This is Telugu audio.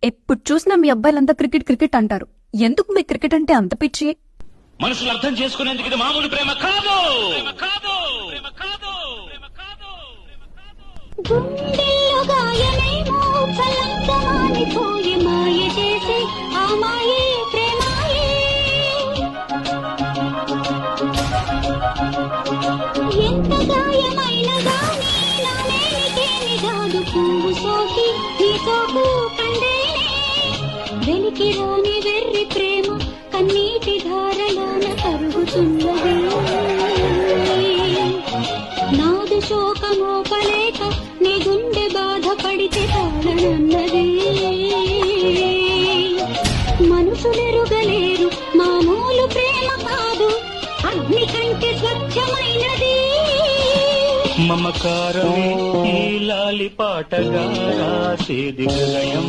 ఎప్పుడు చూసినా మీ అబ్బాయిలంతా క్రికెట్ క్రికెట్ అంటారు. ఎందుకు మీ క్రికెట్ అంటే అంత పిచ్చి? మనుషులు అర్థం చేసుకునేందుకు ఇది మామూలు ప్రేమ కాదు. గుండెల్లో గాయమేమో చల్లంతమానిపోయి మాయ చేసే ఆ మాయే ప్రేమాయే. ఎంత గాయమైన గానీ నానేనికేమి కాదు పువ్వు సోకి నీ సోకు కండేనే. వెలికి రాని వెర్రి ప్రేమ కన్నీటి ధారలోన కరుగుతున్నది. నాదు శోకమోపలేక నీ గుండె బాధపడితే తాళనన్నది. మనుషులెరుగలేరు మామూలు ప్రేమ కాదు, అగ్ని కంటే స్వచ్ఛమైనది. మమకారమే ఈ లాలి పాటగా రాసేది హృదయం.